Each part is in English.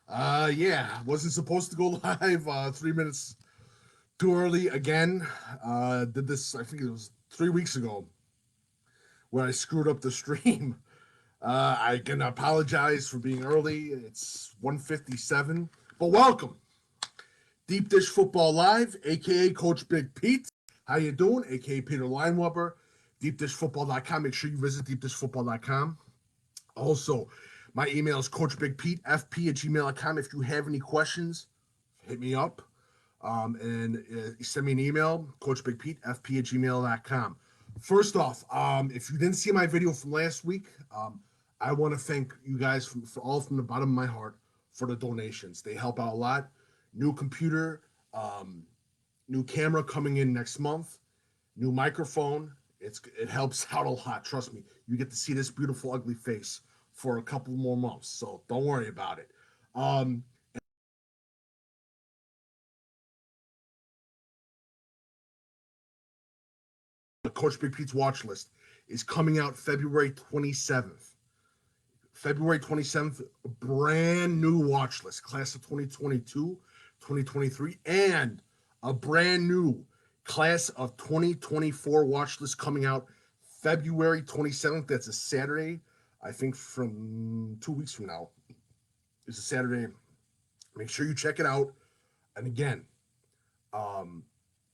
Yeah, wasn't supposed to go live 3 minutes too early again. Did this, I think it was 3 weeks ago when I screwed up the stream. I can apologize for being early. It's 1:57, but welcome. Deep Dish Football Live, aka Coach Big Pete. How you doing? Aka Peter Lineweber. DeepDishFootball.com. Make sure you visit DeepDishFootball.com. Also, my email is CoachBigPeteFP@gmail.com. If you have any questions, hit me up and send me an email, CoachBigPeteFP@gmail.com. First off, if you didn't see my video from last week, I want to thank you guys for all from the bottom of my heart for the donations. They help out a lot. New computer, new camera coming in next month, new microphone. It helps out a lot. Trust me. You get to see this beautiful, ugly face for a couple more months. So don't worry about it. Um, Coach Big Pete's watch list is coming out February 27th. February 27th, a brand new watch list, class of 2022, 2023, and a brand new class of 2024 watch list coming out February 27th. That's a Saturday, I think from 2 weeks from now. It's a Saturday. Make sure you check it out. And again, um,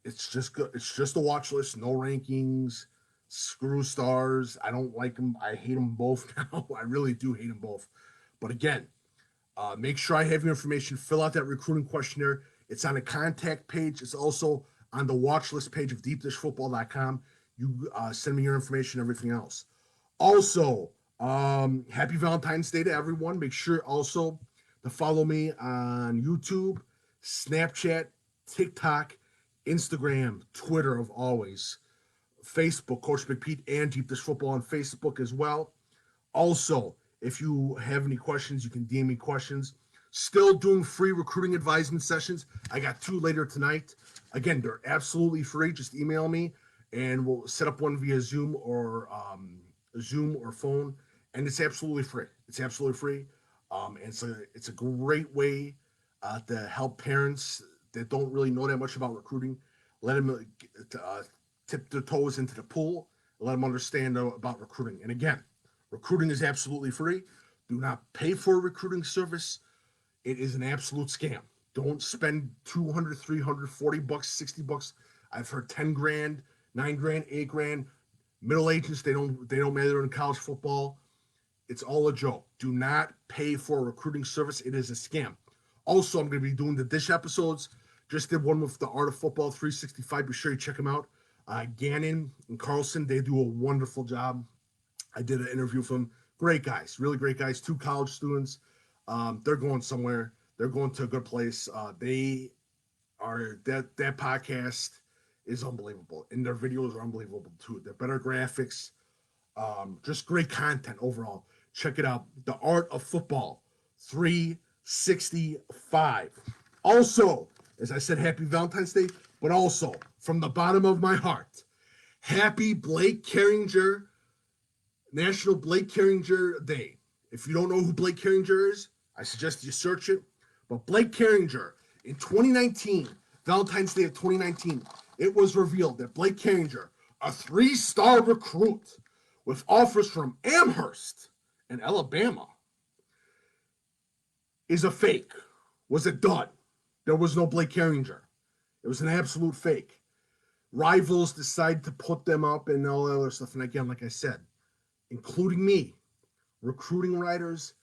it's just good. It's just a watch list, no rankings. Screw stars. I don't like them. I hate them both now. I really do hate them both. But again, make sure I have your information. Fill out that recruiting questionnaire. It's on the contact page. It's also on the watch list page of deepdishfootball.com. You send me your information, everything else. Also, happy Valentine's Day to everyone. Make sure also to follow me on YouTube, Snapchat, TikTok, Instagram, Twitter, of always. Facebook, Coach Big Pete, and Deep Dish Football on Facebook as well. Also, if you have any questions, you can DM me questions. Still doing free recruiting advisement sessions. I got two later tonight. Again, they're absolutely free. Just email me, and we'll set up one via Zoom or phone, and it's absolutely free. It's absolutely free. And it's a great way to help parents that don't really know that much about recruiting. Let them tip their toes into the pool and let them understand about recruiting. And again, recruiting is absolutely free. Do not pay for a recruiting service. It is an absolute scam. Don't spend 200, 300, 40 bucks, 60 bucks. I've heard 10 grand, 9 grand, 8 grand. Middle agents, they don't matter in college football. It's all a joke. Do not pay for a recruiting service. It is a scam. Also, I'm going to be doing the Dish episodes. Just did one with the Art of Football 365. Be sure you check them out. Gannon and Carlson, they do a wonderful job. I did an interview with them. Great guys, really great guys. Two college students. They're going somewhere. They're going to a good place. They are that podcast is unbelievable, and their videos are unbelievable too. They're better graphics, just great content overall. Check it out. The Art of Football 365. Also, as I said, happy Valentine's Day, but also from the bottom of my heart, happy Blake Carringer, National Blake Carringer Day. If you don't know who Blake Carringer is, I suggest you search it. But Blake Carringer, in 2019, Valentine's Day of 2019, it was revealed that Blake Carringer, a 3-star recruit with offers from Amherst and Alabama, is a fake, was a dud. There was no Blake Carringer. It was an absolute fake. Rivals decided to put them up and all that other stuff. And again, like I said, including me, recruiting writers,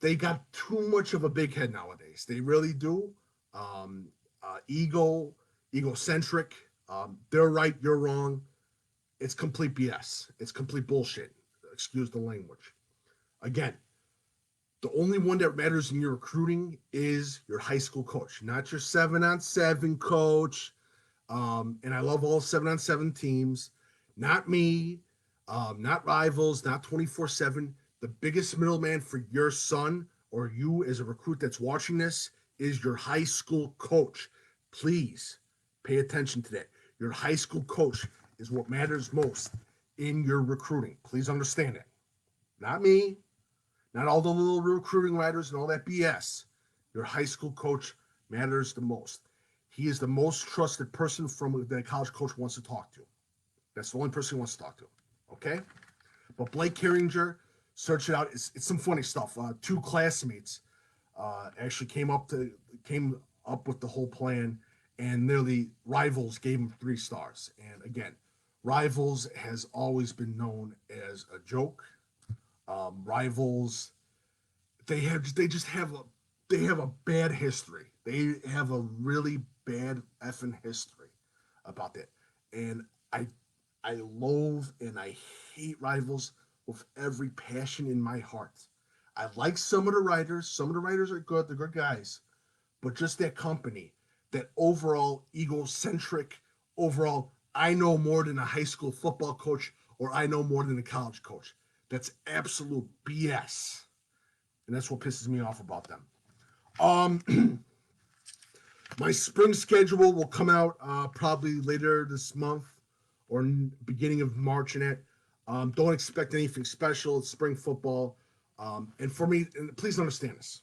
they got too much of a big head nowadays. They really do. Egocentric. They're right, you're wrong. It's complete BS. It's complete bullshit. Excuse the language. Again, the only one that matters in your recruiting is your high school coach, not your 7-on-7 coach. And I love all 7-on-7 teams. Not me, not rivals, not 24/7. The biggest middleman for your son or you as a recruit that's watching this is your high school coach. Please pay attention to that. Your high school coach is what matters most in your recruiting. Please understand that. Not me, Not all the little recruiting writers and all that BS. Your high school coach matters the most. He is the most trusted person from that a college coach wants to talk to. That's the only person he wants to talk to. Okay? But Blake Carringer, search it out. It's some funny stuff. Two classmates actually came up with the whole plan, and nearly Rivals gave him 3 stars. And again, Rivals has always been known as a joke. Rivals, they have a bad history. They have a really bad effing history about that. And I loathe and I hate Rivals with every passion in my heart. I like some of the writers. Some of the writers are good. They're good guys. But just that company, that overall egocentric, overall, I know more than a high school football coach or I know more than a college coach. That's absolute BS. And that's what pisses me off about them. My spring schedule will come out probably later this month or beginning of March in it. Don't expect anything special. It's spring football. And for me, and please understand this.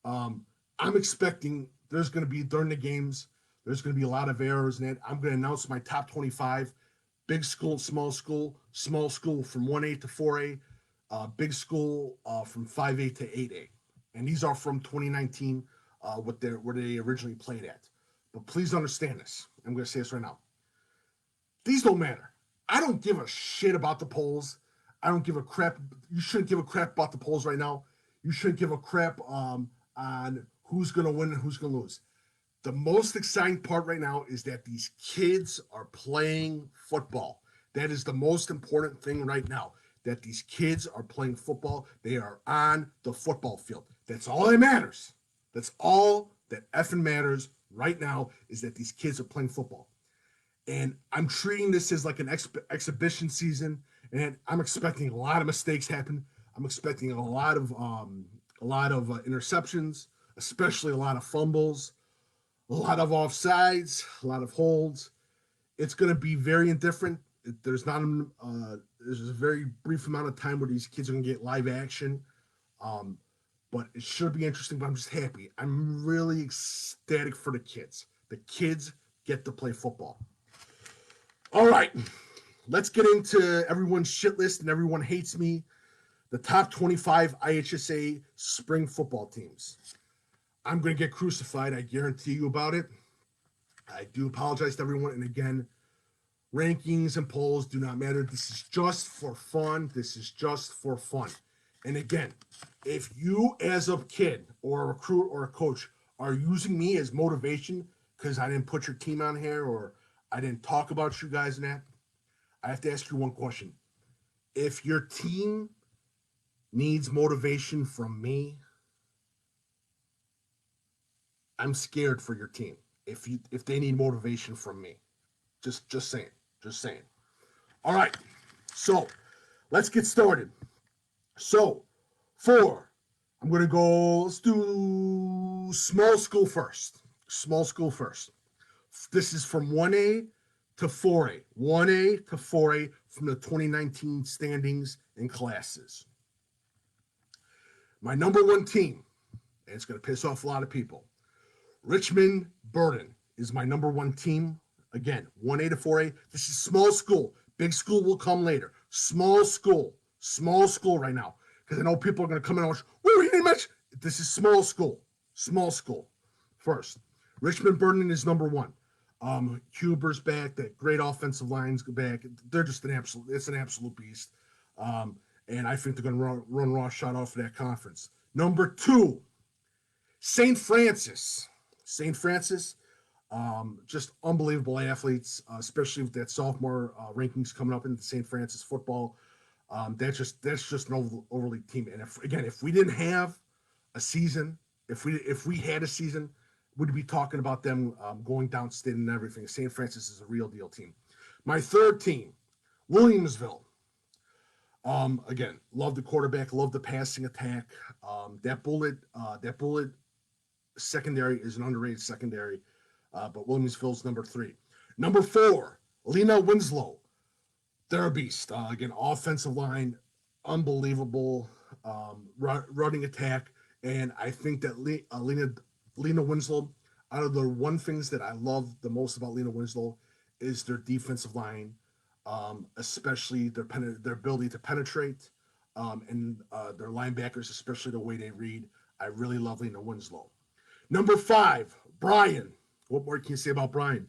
I'm expecting there's going to be, during the games, there's going to be a lot of errors in it. I'm going to announce my top 25, big school, small school from 1A to 4A, big school from 5A to 8A. And these are from 2019, where they originally played at. But please understand this. I'm going to say this right now. These don't matter. I don't give a shit about the polls. I don't give a crap. You shouldn't give a crap about the polls right now. You shouldn't give a crap on who's going to win and who's going to lose. The most exciting part right now is that these kids are playing football. That is the most important thing right now, that these kids are playing football. They are on the football field. That's all that matters. That's all that effing matters right now, is that these kids are playing football. And I'm treating this as like an exhibition season, and I'm expecting a lot of mistakes happen. I'm expecting a lot of interceptions, especially a lot of fumbles, a lot of offsides, a lot of holds. It's going to be very indifferent. There's a very brief amount of time where these kids are going to get live action. But it should be interesting, but I'm just happy. I'm really ecstatic for the kids. The kids get to play football. All right, let's get into everyone's shit list and everyone hates me. The top 25 IHSA spring football teams. I'm going to get crucified. I guarantee you about it. I do apologize to everyone. And again, rankings and polls do not matter. This is just for fun. And again, if you as a kid or a recruit or a coach are using me as motivation because I didn't put your team on here or I didn't talk about you guys and that, I have to ask you one question. If your team needs motivation from me, I'm scared for your team. If they need motivation from me, just saying. All right, so let's get started. So I'm going to go, let's do small school first. This is from 1A to 4A. 1A to 4A from the 2019 standings and classes. My number one team, and it's going to piss off a lot of people, Richmond Burden is my number one team. Again, 1A to 4A. This is small school. Big school will come later. Small school right now. Because I know people are going to come in and watch, we didn't mention. This is small school first. Richmond Burden is number one. Huber's back. That great offensive line's back. They're just an absolute beast. And I think they're going to run raw shot off of that conference. Number 2, St. Francis. Just unbelievable athletes, especially with that sophomore rankings coming up in the St. Francis football. That's just an overly team. And if we didn't have a season, if we had a season, we'd be talking about them going downstate and everything. St. Francis is a real deal team. My third team, Williamsville. Again, love the quarterback, love the passing attack. That bullet secondary is an underrated secondary, but Williamsville's number 3. Number 4, Lena Winslow. They're a beast. Again, offensive line, unbelievable. running attack, and I think that Lena Winslow, out of the one things that I love the most about Lena Winslow is their defensive line, especially their ability to penetrate, and their linebackers, especially the way they read. I really love Lena Winslow. Number 5, Brian. What more can you say about Brian?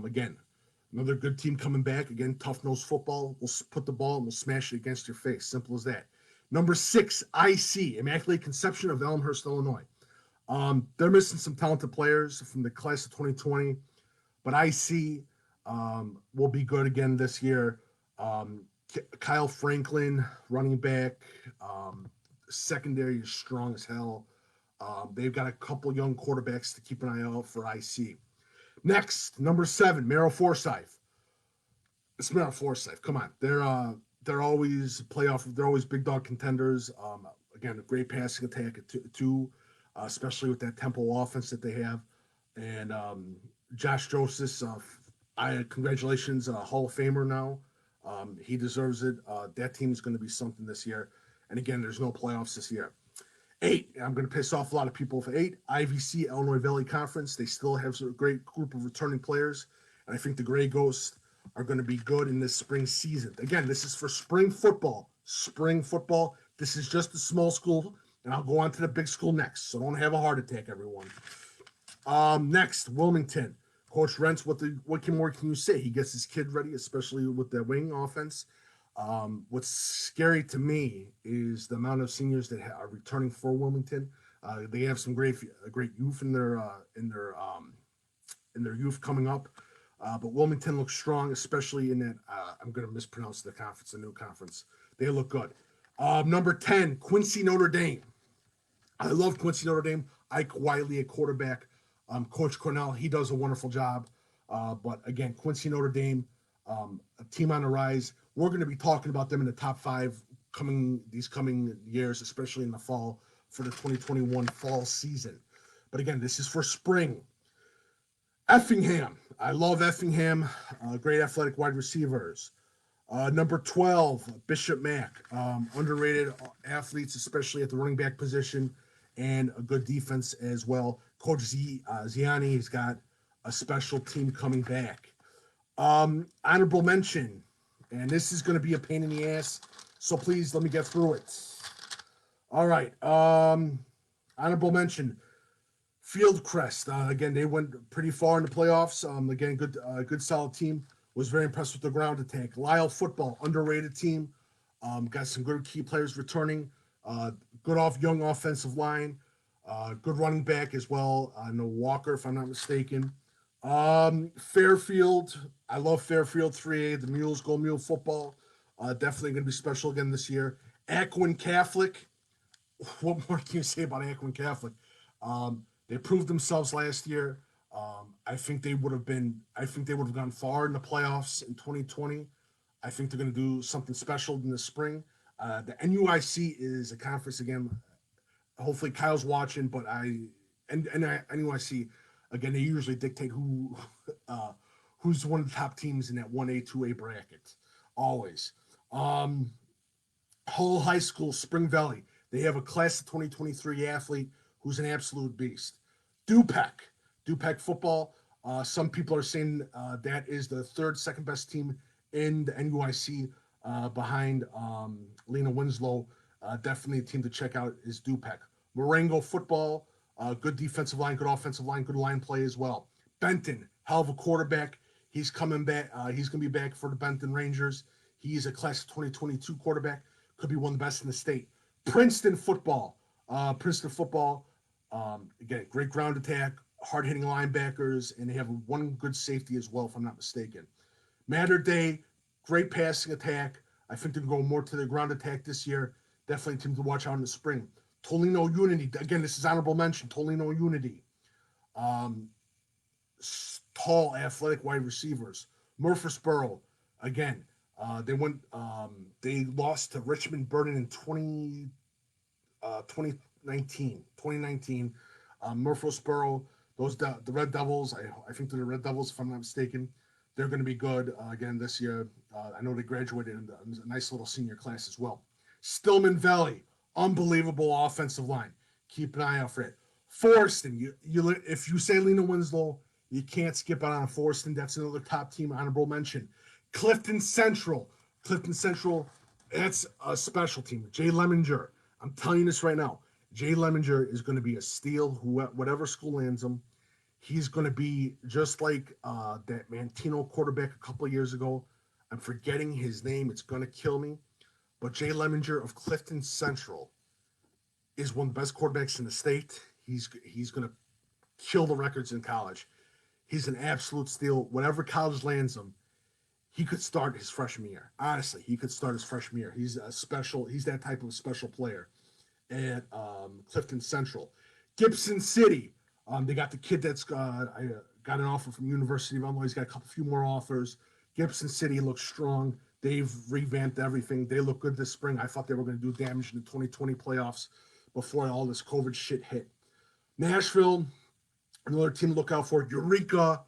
Again, another good team coming back. Again, tough-nosed football. We'll put the ball and we'll smash it against your face. Simple as that. Number 6, IC, Immaculate Conception of Elmhurst, Illinois. They're missing some talented players from the class of 2020, but IC will be good again this year. Kyle Franklin, running back. Secondary is strong as hell. They've got a couple young quarterbacks to keep an eye out for IC. Next, number 7, Merrell Forsyth. It's Merrell Forsyth. Come on, they're always playoff. They're always big dog contenders. Again, a great passing attack too, especially with that tempo offense that they have. And Josh Joseph, congratulations, Hall of Famer now. He deserves it. That team is going to be something this year. And again, there's no playoffs this year. 8, I'm going to piss off a lot of people for 8. IVC, Illinois Valley Conference. They still have a great group of returning players. And I think the Gray Ghosts are going to be good in this spring season. Again, this is for spring football. Spring football. This is just a small school. And I'll go on to the big school next. So don't have a heart attack, everyone. Next, Wilmington. Coach Rentz, what more can you say? He gets his kid ready, especially with the wing offense. What's scary to me is the amount of seniors that are returning for Wilmington. They have some great youth in their youth coming up. But Wilmington looks strong, especially in that. I'm going to mispronounce the conference, the new conference. They look good. Number 10, Quincy, Notre Dame. I love Quincy, Notre Dame. Ike Wiley at quarterback. Coach Cornell, he does a wonderful job. But again, Quincy, Notre Dame, a team on the rise. We're going to be talking about them in the top 5 these coming years, especially in the fall for the 2021 fall season. But again, this is for spring. Effingham. I love Effingham. Great athletic wide receivers. Number 12, Bishop Mack. Underrated athletes, especially at the running back position, and a good defense as well. Coach Ziani has got a special team coming back. Honorable mention, and this is going to be a pain in the ass, so please let me get through it. All right. Honorable mention, Fieldcrest. Again, they went pretty far in the playoffs. Again, good solid team. Was very impressed with the ground attack. Lyle Football, underrated team. Got some good key players returning. Good young offensive line. Good running back as well. No Walker, if I'm not mistaken. Fairfield. I love Fairfield 3A. The Mules go Mule football. Definitely going to be special again this year. Aquin Catholic. What more can you say about Aquin Catholic? They proved themselves last year. I think they would have gone far in the playoffs in 2020. I think they're going to do something special in the spring. The NUIC is a conference again. Hopefully Kyle's watching, but NUIC again, they usually dictate who's one of the top teams in that 1A, 2A bracket. Always. Hull High School, Spring Valley. They have a class of 2023 athlete who's an absolute beast. Dupec football. Some people are saying that is the second best team in the NUIC behind Lena Winslow. Definitely a team to check out is Dupec. Marengo football, good defensive line, good offensive line, good line play as well. Benton, hell of a quarterback. He's coming back. He's going to be back for the Benton Rangers. He's a class of 2022 quarterback. Could be one of the best in the state. Princeton football. Again, great ground attack, hard-hitting linebackers, and they have one good safety as well, if I'm not mistaken. Mater Day, great passing attack. I think they're going to go more to the ground attack this year. Definitely a team to watch out in the spring. Tolino Unity. Again, this is honorable mention. Tolino Unity. Tall, athletic wide receivers. Murfreesboro. Again, they lost to Richmond Burden in 2019. Murfreesboro, the Red Devils. I think they're the Red Devils, if I'm not mistaken. They're going to be good again this year. I know they graduated in a nice little senior class as well. Stillman Valley, Unbelievable offensive line. Keep an eye out for it. Forston, if you say Lena Winslow, you can't skip out on Forston. That's another top team honorable mention. Clifton Central. Clifton Central, that's a special team. Jay Lemminger. I'm telling you this right now. Jay Lemminger is going to be a steal. Whatever school lands him, he's going to be just like that Mantino quarterback a couple of years ago. I'm forgetting his name. It's going to kill me. But Jay Lemminger of Clifton Central is one of the best quarterbacks in the state. He's going to kill the records in college. He's an absolute steal. Whatever college lands him, he could start his freshman year. Honestly, he could start his freshman year. He's that type of special player at Clifton Central. Gibson City, they got the kid that's got an offer from University of Illinois. He's got few more offers. Gibson City looks strong. They've revamped everything. They look good this spring. I thought they were going to do damage in the 2020 playoffs before all this COVID shit hit. Nashville, another team to look out for. Eureka,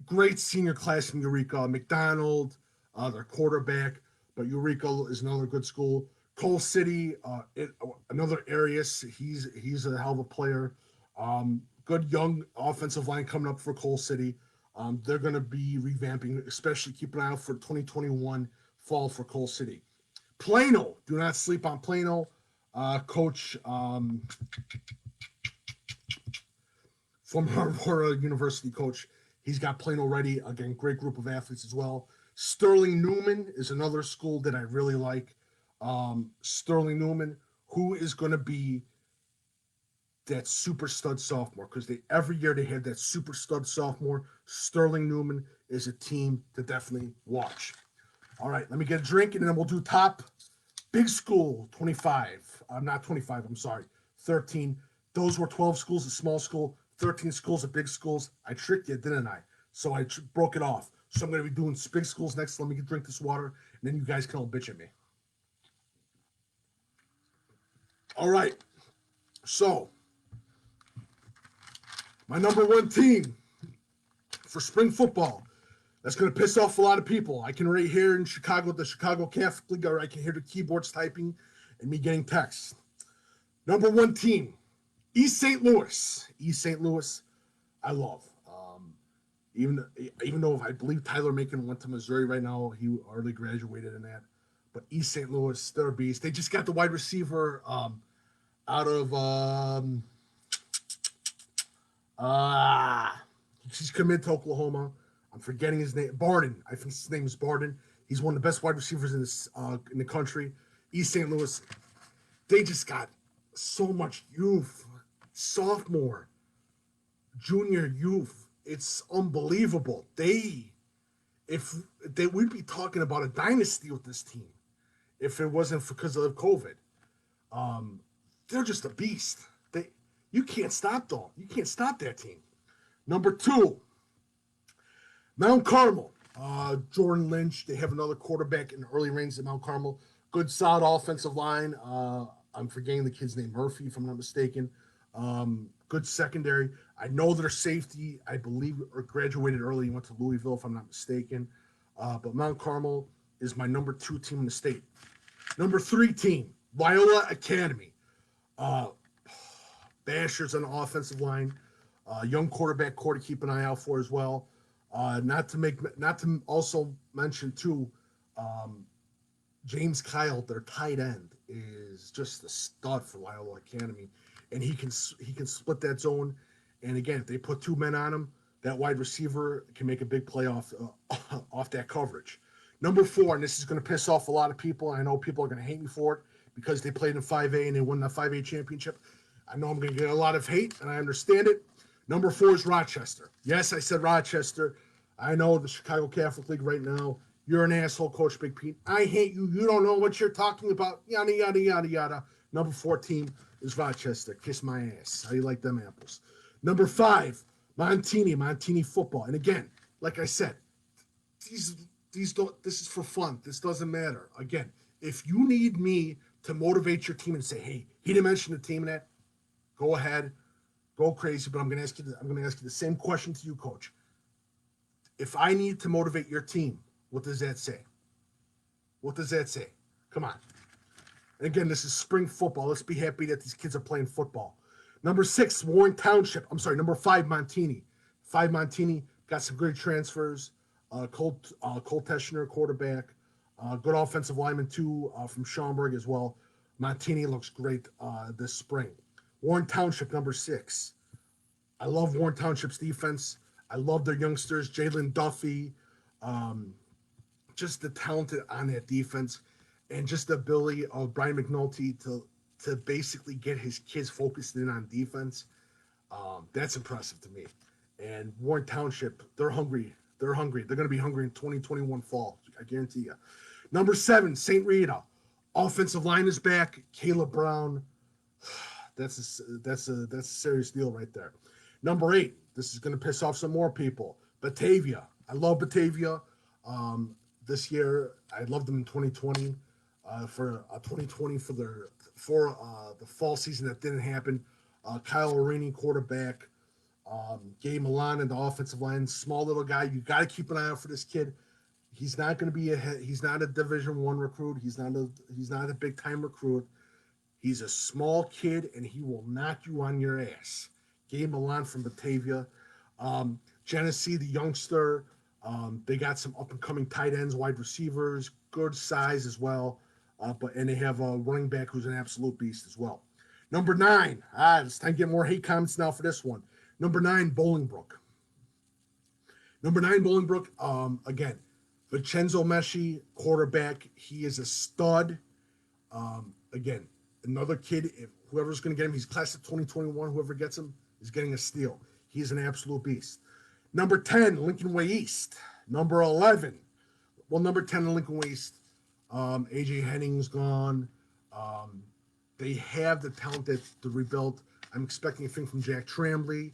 great senior class in Eureka. McDonald, their quarterback, but Eureka is another good school. Coal City, another Arias. He's a hell of a player. Good young offensive line coming up for Coal City. They're going to be revamping, especially keep an eye out for 2021 fall for Coal City. Plano, do not sleep on Plano. Coach from Harvard University coach. He's got Plano ready. Again, great group of athletes as well. Sterling Newman is another school that I really like. Sterling Newman, who is going to be that super stud sophomore, because every year they have that super stud sophomore. Sterling Newman is a team to definitely watch. All right, let me get a drink, and then we'll do top big school 25. Not 25, I'm sorry, 13. Those were 12 schools at small school, 13 schools at big schools. I tricked you, didn't I? So I broke it off. So I'm going to be doing big schools next. Let me drink this water, and then you guys can all bitch at me. All right, so my number one team for spring football. That's going to piss off a lot of people. I can right here in Chicago, the Chicago Catholic League, or I can hear the keyboards typing and me getting texts. Number one team, East St. Louis. East St. Louis, I love. Even though I believe Tyler Macon went to Missouri right now, he already graduated in that. But East St. Louis, they're a beast. They just got the wide receiver out of he's committed to Oklahoma. I'm forgetting his name. Barden. I think his name is Barden. He's one of the best wide receivers in the country. East St. Louis, they just got so much youth. Sophomore, junior youth. It's unbelievable. We'd be talking about a dynasty with this team if it wasn't because of COVID. They're just a beast. You can't stop them. You can't stop that team. Number two, Mount Carmel. Jordan Lynch. They have another quarterback in the early range at Mount Carmel. Good, solid offensive line. I'm forgetting the kid's name, Murphy, if I'm not mistaken. Good secondary. I know their safety, I believe, or graduated early. He went to Louisville, if I'm not mistaken. But Mount Carmel is my number two team in the state. Number three team, Loyola Academy. Bashers on the offensive line. Young quarterback core to keep an eye out for as well. Not to also mention too, James Kyle, their tight end, is just a stud for Loyola Academy, and he can split that zone. And again, if they put two men on him, that wide receiver can make a big play off that coverage. Number four, and this is going to piss off a lot of people, and I know people are going to hate me for it because they played in 5A and they won the 5A championship. I know I'm going to get a lot of hate, and I understand it. Number four is Rochester. Yes, I said Rochester. I know the Chicago Catholic League right now. You're an asshole, Coach Big Pete. I hate you. You don't know what you're talking about. Yada, yada, yada, yada. Number 14 is Rochester. Kiss my ass. How you like them apples? Number 5, Montini football. And again, like I said, these don't. This is for fun. This doesn't matter. Again, if you need me to motivate your team and say, hey, he didn't mention the team in that, go ahead, go crazy. But I'm going to ask you the same question to you, Coach. If I need to motivate your team, what does that say? What does that say? Come on. And again, this is spring football. Let's be happy that these kids are playing football. Number 6, Warren Township. I'm sorry, number 5, Montini. 5, Montini got some great transfers. Cole Teschner, quarterback. Good offensive lineman, too, from Schaumburg as well. Montini looks great this spring. Warren Township, number 6. I love Warren Township's defense. I love their youngsters, Jalen Duffy, just the talented on that defense, and just the ability of Brian McNulty to basically get his kids focused in on defense. That's impressive to me. And Warren Township, they're hungry. They're hungry. They're going to be hungry in 2021 fall. I guarantee you. Number 7, St. Rita. Offensive line is back. Caleb Brown. That's a serious deal right there. Number 8. This is going to piss off some more people. Batavia. I love Batavia. This year, I loved them in 2020. For 2020 for the fall season that didn't happen. Kyle Rainey, quarterback. Gabe Milan in the offensive line, small little guy. You got to keep an eye out for this kid. He's not going to be he's not a Division I recruit. He's not a big time recruit. He's a small kid, and he will knock you on your ass. Gabe Milan from Batavia. Genesee, the youngster. They got some up and coming tight ends, wide receivers, good size as well. And they have a running back who's an absolute beast as well. Number 9. It's time to get more hate comments now for this one. Number 9, Bolingbrook. Number 9, Bolingbrook. Again, Vincenzo Mesci, quarterback. He is a stud. Again, another kid. If whoever's going to get him, he's class of 2021. Whoever gets him is getting a steal. He's an absolute beast. Number 10, Lincoln Way East. Number 11. Well, number 10 in Lincoln Way East. AJ Henning's gone. They have the talent to rebuild. I'm expecting a thing from Jack Tremblay.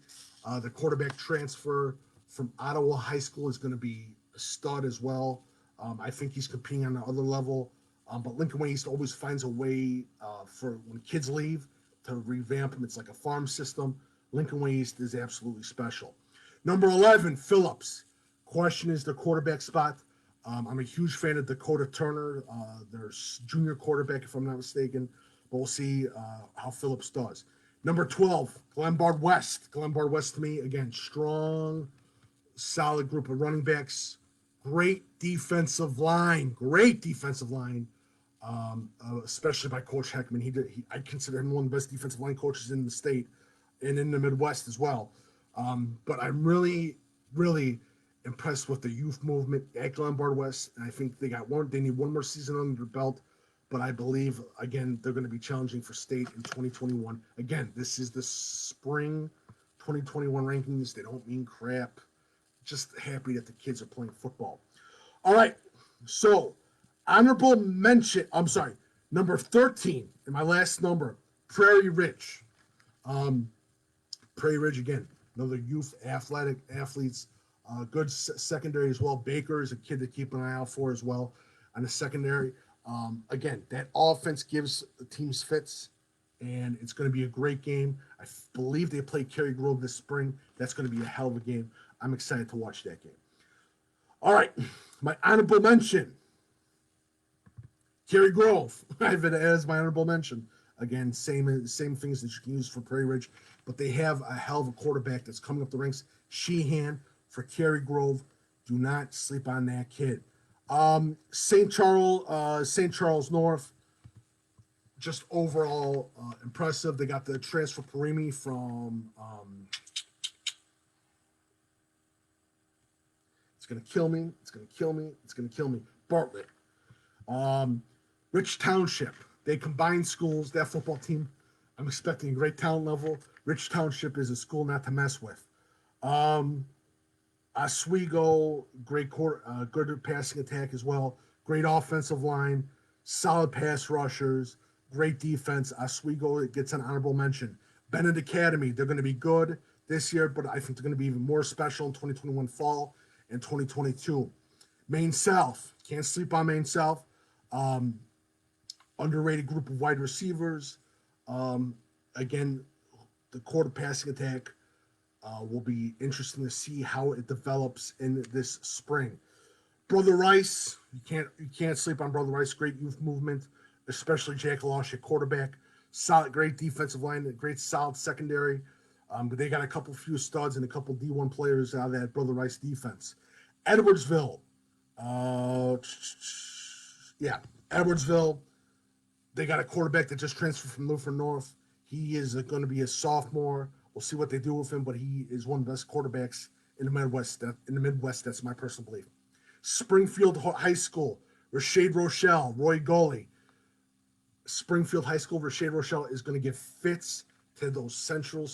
The quarterback transfer from Ottawa High School is going to be a stud as well. I think he's competing on the other level. But Lincoln Way East always finds a way for when kids leave to revamp them. It's like a farm system. Lincoln Way East is absolutely special. Number 11, Phillips. Question is the quarterback spot. I'm a huge fan of Dakota Turner, their junior quarterback, if I'm not mistaken. But we'll see how Phillips does. Number 12, Glenbard West. Glenbard West, to me, again, strong, solid group of running backs. Great defensive line. Especially by Coach Heckman. I consider him one of the best defensive line coaches in the state and in the Midwest as well. But I'm really, really impressed with the youth movement at Glenbard West. And I think they need one more season under their belt. But I believe, again, they're going to be challenging for state in 2021. Again, this is the spring 2021 rankings. They don't mean crap. Just happy that the kids are playing football. All right. So, honorable mention. I'm sorry. Number 13, and my last number, Prairie Ridge. Prairie Ridge, again, another youth athletes. Good secondary as well. Baker is a kid to keep an eye out for as well on the secondary. Again, that offense gives the teams fits, and it's going to be a great game. I believe they play Cary Grove this spring. That's going to be a hell of a game. I'm excited to watch that game. All right, my honorable mention, Cary Grove. I have it as my honorable mention. Again, same things that you can use for Prairie Ridge, but they have a hell of a quarterback that's coming up the ranks. Sheehan for Cary Grove. Do not sleep on that kid. St. Charles North, just overall impressive. They got the transfer Parimi from it's gonna kill me. Bartlett. Rich Township. They combined schools. That football team, I'm expecting a great talent level. Rich Township is a school not to mess with. Oswego, good passing attack as well. Great offensive line, solid pass rushers, great defense. Oswego gets an honorable mention. Bennett Academy, they're going to be good this year, but I think they're going to be even more special in 2021 fall and 2022. Maine South, can't sleep on Maine South. Underrated group of wide receivers. Again, the quarter passing attack. Will be interesting to see how it develops in this spring. Brother Rice, you can't sleep on Brother Rice. Great youth movement. especially Jack Losh at quarterback. Solid, great defensive line, great solid secondary. But they got a couple few studs and a couple D1 players out of that Brother Rice defense. Edwardsville, Edwardsville. They got a quarterback that just transferred from Lutheran North. He is going to be a sophomore. We'll see what they do with him, but he is one of the best quarterbacks in the Midwest. That's my personal belief. Springfield High School, Rashad Rochelle, Roy Gully. Springfield High School, Rashad Rochelle is going to give fits to those Central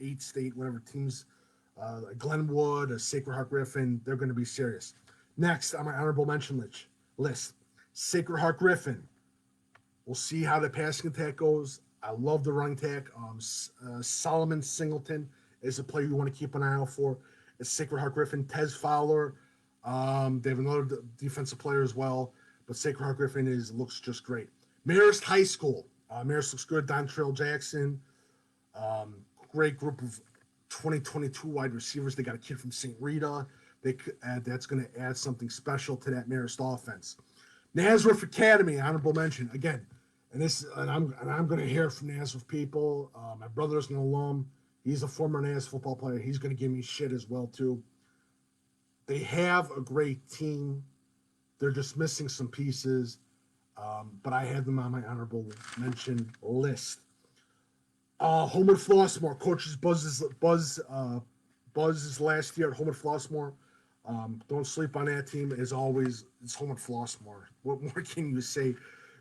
8 state, whatever teams, Glenwood, Sacred Heart Griffin. They're going to be serious. Next on my honorable mention list, Sacred Heart Griffin. We'll see how the passing attack goes. I love the running attack. Solomon Singleton is a player you want to keep an eye out for. It's Sacred Heart Griffin. Tez Fowler. They have another defensive player as well. But Sacred Heart Griffin looks just great. Marist High School. Marist looks good. Dontrell Jackson. Great group of 2022 wide receivers. They got a kid from St. Rita. That's going to add something special to that Marist offense. Nazareth Academy, honorable mention again. And I'm going to hear from Nazareth people. My brother's an alum. He's a former Nazareth football player. He's going to give me shit as well too. They have a great team. They're just missing some pieces, but I have them on my honorable mention list. Homewood Flossmoor, coaches Buzz's last year at Homewood Flossmoor. Don't sleep on that team. As always, it's Homewood Flossmoor. What more can you say?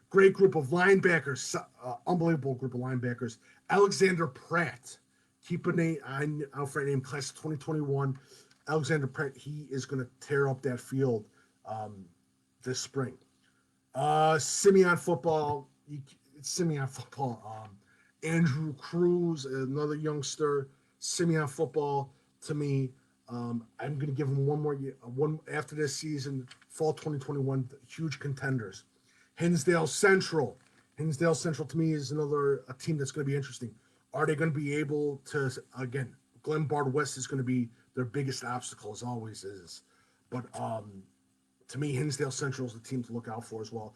Great group of linebackers, unbelievable group of linebackers. Alexander Pratt, keep an eye out for a name, class of 2021. Alexander Pratt, he is going to tear up that field this spring. Simeon football. Andrew Cruz, another youngster. Simeon football, to me, I'm going to give him one more year. One after this season, fall 2021, huge contenders. Hinsdale Central. Hinsdale Central, to me, is a team that's going to be interesting. Are they going to be able to, again, Glenbard West is going to be their biggest obstacle, as always is. But to me, Hinsdale Central is the team to look out for as well.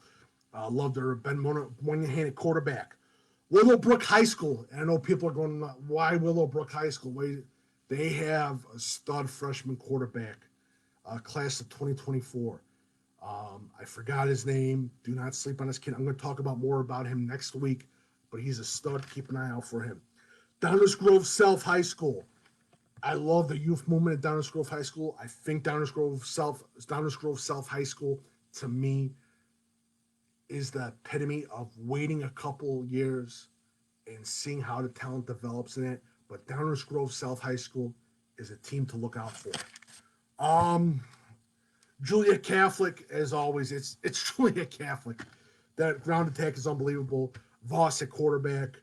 Love their Ben Moynihan at quarterback. Willowbrook High School. And I know people are going, why Willowbrook High School? They have a stud freshman quarterback, class of 2024. I forgot his name. Do not sleep on this kid. I'm going to talk more about him next week, but he's a stud. Keep an eye out for him. Downers Grove South High School. I love the youth movement at Downers Grove High School. I think Downers Grove South High School, to me, is the epitome of waiting a couple years and seeing how the talent develops in it. But Downers Grove South High School is a team to look out for. Julia Catholic, as always, it's Julia Catholic. That ground attack is unbelievable. Voss at quarterback.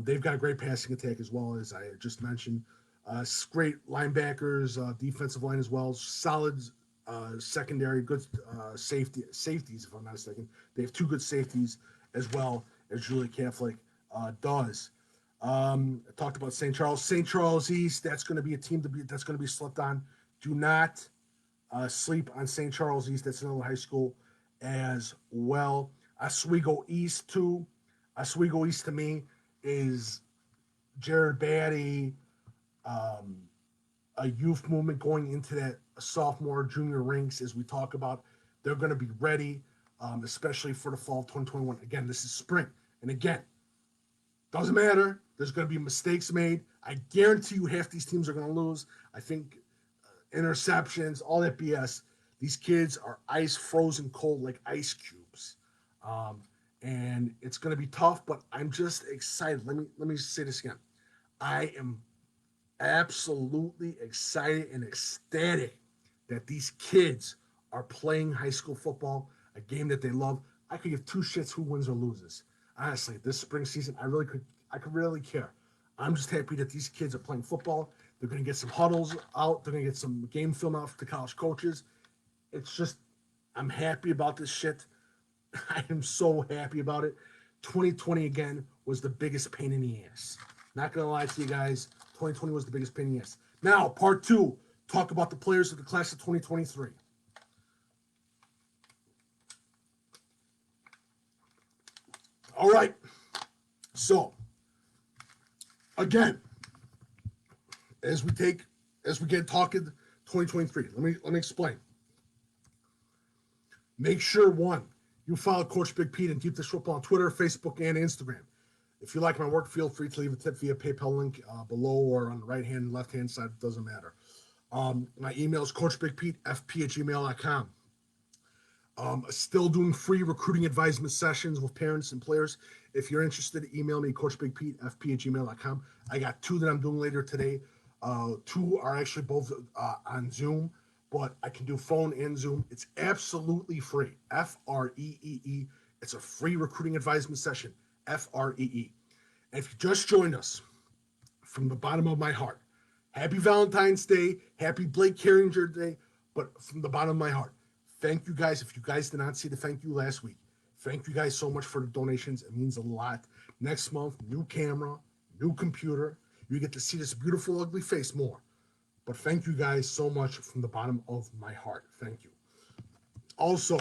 They've got a great passing attack as well, as I just mentioned. Great linebackers, defensive line as well. Solid secondary, good safeties, if I'm not mistaken. They have two good safeties as well as Julia Catholic does. I talked about St. Charles. St. Charles East, that's going to be a team that's going to be slept on. Do not sleep on St. Charles East. That's another high school as well. Oswego East, too. Oswego East, to me, is Jared Batty, a youth movement going into that sophomore, junior ranks, as we talk about. They're going to be ready, especially for the fall of 2021. Again, this is spring. And again, doesn't matter. There's going to be mistakes made. I guarantee you half these teams are going to lose. I think interceptions, all that BS. These kids are ice frozen cold like ice cubes. And it's going to be tough, but I'm just excited. Let me say this again. I am absolutely excited and ecstatic that these kids are playing high school football, a game that they love. I could give two shits who wins or loses. Honestly, this spring season, I could really care. I'm just happy that these kids are playing football. They're going to get some huddles out. They're going to get some game film out for the college coaches. It's just, I'm happy about this shit. I am so happy about it. 2020, again, was the biggest pain in the ass. Not going to lie to you guys. 2020 was the biggest pain in the ass. Now, part two, talk about the players of the class of 2023. All right. So, again, as we get talking 2023, let me explain. Make sure, one, you follow Coach Big Pete and Deep Dish Football on Twitter, Facebook, and Instagram. If you like my work, feel free to leave a tip via PayPal link below or on the right-hand and left-hand side. It doesn't matter. My email is coachbigpetefp@gmail.com. Still doing free recruiting advisement sessions with parents and players. If you're interested, email me, coachbigpetefp@gmail.com. I got 2 that I'm doing later today. 2 are actually both on Zoom, but I can do phone and Zoom. It's absolutely free. FREEE. It's a free recruiting advisement session. FREE. And if you just joined us, from the bottom of my heart, happy Valentine's Day, happy Blake Carringer Day, but from the bottom of my heart, thank you guys. If you guys did not see the thank you last week, thank you guys so much for the donations. It means a lot. Next month, new camera, new computer. You get to see this beautiful, ugly face more. But thank you guys so much from the bottom of my heart. Thank you. Also,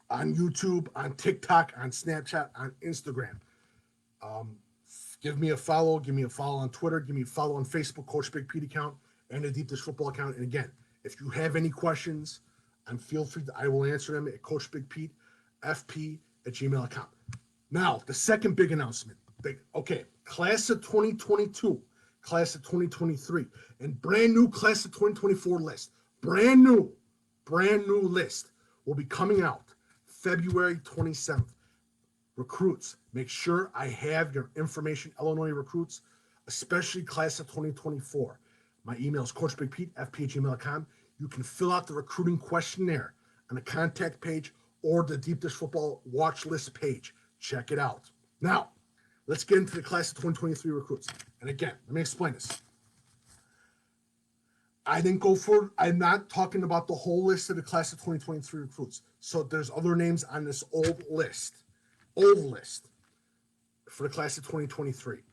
on YouTube, on TikTok, on Snapchat, on Instagram. Give me a follow. Give me a follow on Twitter. Give me a follow on Facebook, Coach Big Pete account, and the Deep Dish Football account. And again, if you have any questions, feel free to, I will answer them at coachbigpetefp@gmail.com. Now, the second big announcement. Class of 2022, class of 2023, and brand new class of 2024 list. Brand new list will be coming out February 27th. Recruits, make sure I have your information, Illinois recruits, especially class of 2024. My email is coachbigpetefp@gmail.com. You can fill out the recruiting questionnaire on the contact page or the Deep Dish Football watch list page. Check it out. Now, let's get into the class of 2023 recruits. And again, let me explain this. I'm not talking about the whole list of the class of 2023 recruits. So there's other names on this old list for the class of 2023.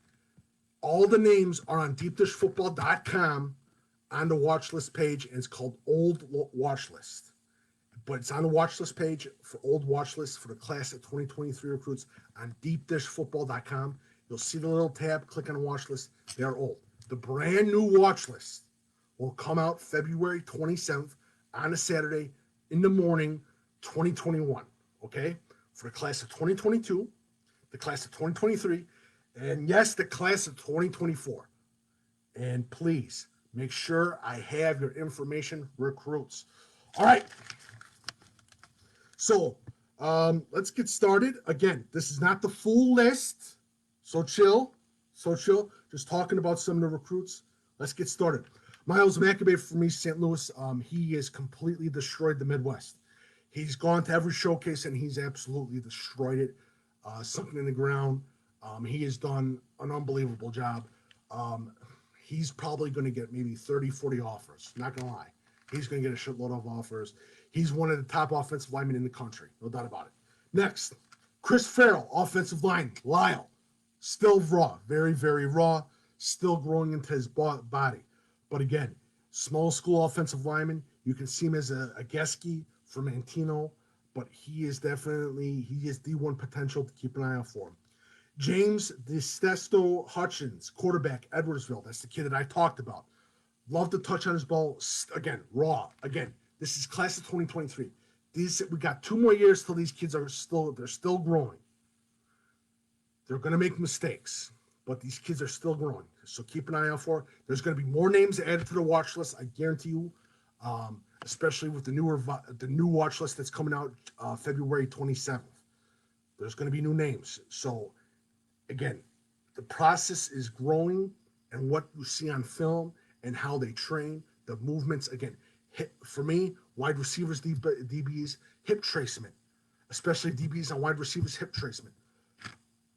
All the names are on deepdishfootball.com on the watch list page, and it's called Old Watch List. But it's on the watch list page for Old Watch List for the class of 2023 recruits on deepdishfootball.com. You'll see the little tab, click on the watch list. They are old. The brand new watch list will come out February 27th on a Saturday in the morning, 2021. Okay? For the class of 2022, the class of 2023, and yes, the class of 2024. And please make sure I have your information, recruits. All right. So let's get started. Again, this is not the full list. So chill. Just talking about some of the recruits. Let's get started. Miles Maccabee from East St. Louis. He has completely destroyed the Midwest. He's gone to every showcase, and he's absolutely destroyed it. Something in the ground. He has done an unbelievable job. He's probably going to get maybe 30, 40 offers. Not going to lie. He's going to get a shitload of offers. He's one of the top offensive linemen in the country. No doubt about it. Next, Chris Farrell, offensive line, Lyle. Still raw. Very, very raw. Still growing into his body. But again, small school offensive lineman. You can see him as a Geske from Antino, but he is D1 potential to keep an eye out for him. James DeStesto Hutchins, quarterback, Edwardsville. That's the kid that I talked about. Love to touch on his ball. Again, raw. Again, this is class of 2023. We got 2 more years till these kids they're still growing. They're going to make mistakes, but these kids are still growing. So keep an eye out for it. There's going to be more names added to the watch list, I guarantee you, especially with the new watch list that's coming out February 27th. There's going to be new names. So, again, the process is growing, and what you see on film and how they train, the movements, again, for me, wide receivers, DBs, hip tracement, especially DBs on wide receivers, hip tracement.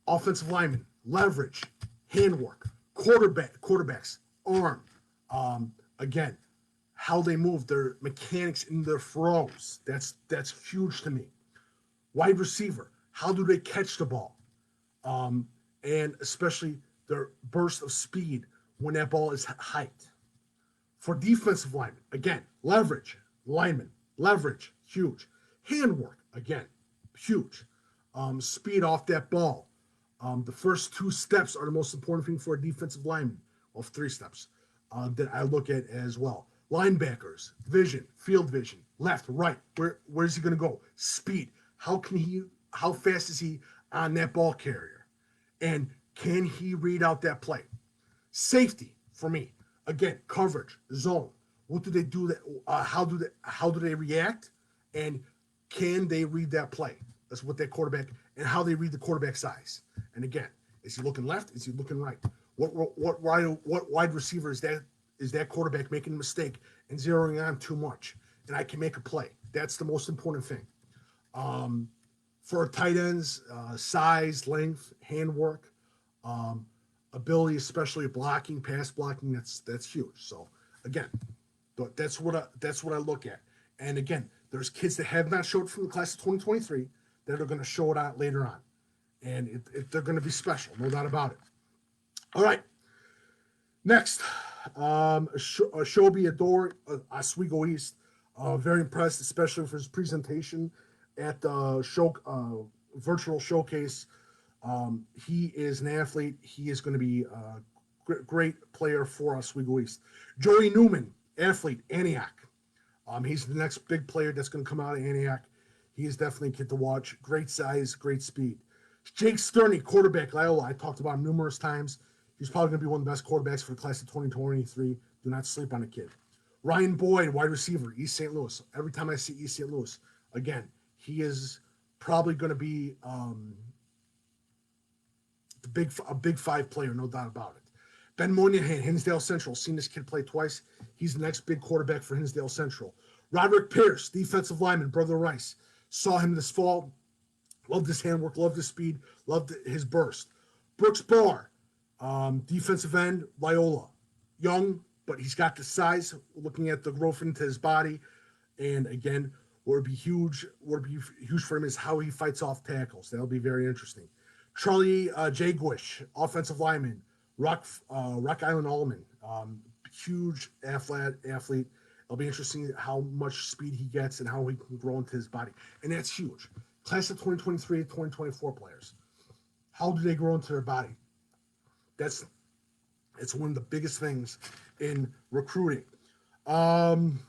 Offensive linemen, leverage, handwork, quarterbacks, arm. Again, how they move, their mechanics in their throws. That's huge to me. Wide receiver, how do they catch the ball? And especially their burst of speed when that ball is hiked. For defensive linemen, again, leverage, huge. Handwork, again, huge. speed off that ball. The first 2 steps are the most important thing for a defensive lineman, of 3 steps that I look at as well. Linebackers, vision, field vision, left, right. Where's he going to go? Speed. How fast is he on that ball carrier? And can he read out that play? Safety for me. Again, coverage, zone. What do they do? That how do they react? And can they read that play? That's what that quarterback and how they read the quarterback size. And again, is he looking left? Is he looking right? What wide receiver is that? Is that quarterback making a mistake and zeroing on too much? And I can make a play. That's the most important thing. For tight ends, size, length, handwork, ability, especially blocking, pass blocking. That's huge. So again, that's what I look at. And again, there's kids that have not showed from the class of 2023 that are going to show it out later on, and they're going to be special, no doubt about it. All right, next, Shobi Adore, Oswego East. Very impressed, especially for his presentation at the virtual showcase. He is an athlete. He is going to be a great player for Oswego East. Joey Newman, athlete, Antioch. He's the next big player that's going to come out of Antioch. He is definitely a kid to watch. Great size, great speed. Jake Sterney, quarterback, Loyola. I talked about him numerous times. He's probably going to be one of the best quarterbacks for the class of 2023. Do not sleep on the kid. Ryan Boyd, wide receiver, East St. Louis. Every time I see East St. Louis, again, he is probably going to be a big 5 player, no doubt about it. Ben Moynihan, Hinsdale Central. Seen this kid play twice. He's the next big quarterback for Hinsdale Central. Roderick Pierce, defensive lineman, Brother Rice. Saw him this fall. Loved his handwork, loved his speed, loved his burst. Brooks Barr, defensive end, Loyola. Young, but he's got the size, looking at the growth into his body. And again, what would be huge for him is how he fights off tackles. That'll be very interesting. Charlie Jaguish, offensive lineman, Rock Island Allman, huge athlete. It'll be interesting how much speed he gets and how he can grow into his body. And that's huge. Class of 2023 to 2024 players. How do they grow into their body? It's one of the biggest things in recruiting. Luke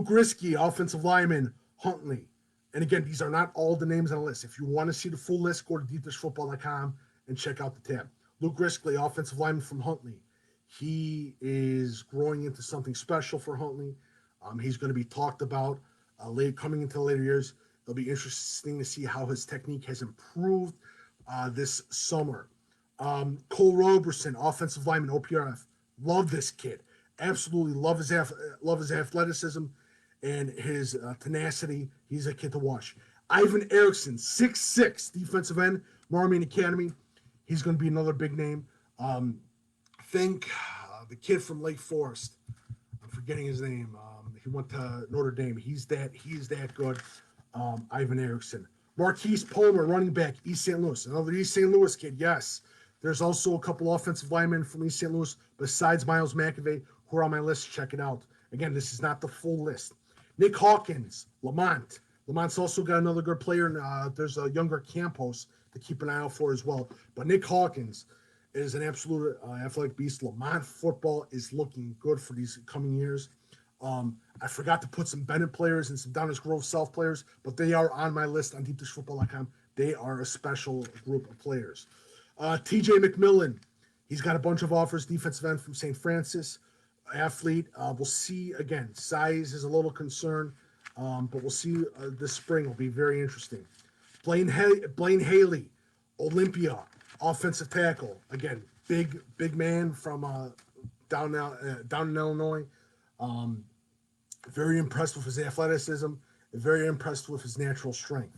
Risky, offensive lineman, Huntley. And again, these are not all the names on the list. If you want to see the full list, go to deepdishfootball.com and check out the tab. Luke Risky, offensive lineman from Huntley. He is growing into something special for Huntley. He's going to be talked about coming into the later years. It'll be interesting to see how his technique has improved this summer. Cole Roberson, offensive lineman, OPRF. Love this kid. Absolutely love his athleticism and his tenacity. He's a kid to watch. Ivan Erickson, 6'6", defensive end, Marmion Academy. He's going to be another big name. Think the kid from Lake Forest. I'm forgetting his name. He went to Notre Dame. He's that good. Ivan Erickson. Marquise Palmer, running back, East St. Louis. Another East St. Louis kid, yes. There's also a couple offensive linemen from East St. Louis besides Miles Maccabee who are on my list. Check it out. Again, this is not the full list. Nick Hawkins, Lamont. Lamont's also got another good player. And, there's a younger Campos to keep an eye out for as well. But Nick Hawkins is an absolute athletic beast. Lamont football is looking good for these coming years. I forgot to put some Bennett players and some Downers Grove South players, but they are on my list on deepdishfootball.com. They are a special group of players. TJ McMillan, he's got a bunch of offers, defensive end from St. Francis, athlete. We'll see, again, size is a little concern, but we'll see this spring. Will be very interesting. Blaine Haley, Olympia, offensive tackle. Again, big man from down in Illinois. Very impressed with his athleticism, and very impressed with his natural strength.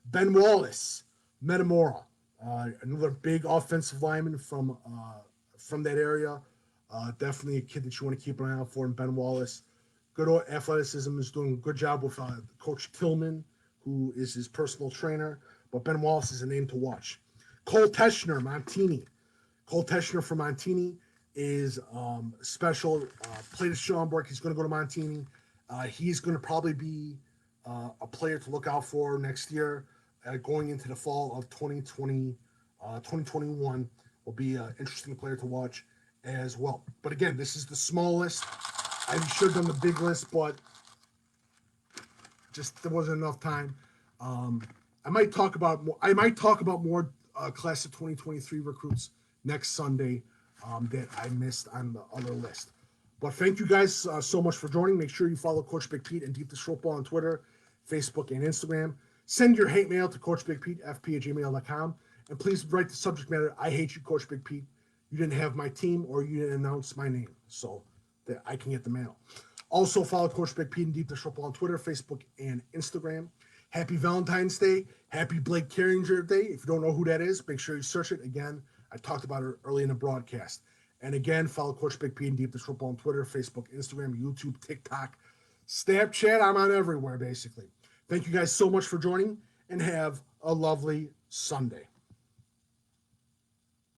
Ben Wallace, Metamora, another big offensive lineman from that area. Definitely a kid that you want to keep an eye out for. And Ben Wallace, good athleticism, is doing a good job with Coach Tillman, who is his personal trainer. But Ben Wallace is a name to watch. Cole Teschner, Montini. Cole Teschner from Montini is special. Played at Schaumburg. He's going to go to Montini. He's going to probably be a player to look out for next year. going into the fall of 2021 will be an interesting player to watch as well. But again, this is the small list. I should have done the big list, but just there wasn't enough time. I might talk about more. Class of 2023 recruits next Sunday that I missed on the other list. But thank you guys so much for joining. Make sure you follow Coach Big Pete and Deep Dish Football on Twitter, Facebook, and Instagram. Send your hate mail to CoachBigPeteFP@gmail.com. And please write the subject matter, I hate you, Coach Big Pete. You didn't have my team or you didn't announce my name so that I can get the mail. Also, follow Coach Big Pete and Deep Dish Football on Twitter, Facebook, and Instagram. Happy Valentine's Day. Happy Blake Carringer Day. If you don't know who that is, make sure you search it. Again, I talked about it early in the broadcast. And again, follow Coach Big P and Deep Dish Football on Twitter, Facebook, Instagram, YouTube, TikTok, Snapchat. I'm on everywhere, basically. Thank you guys so much for joining, and have a lovely Sunday.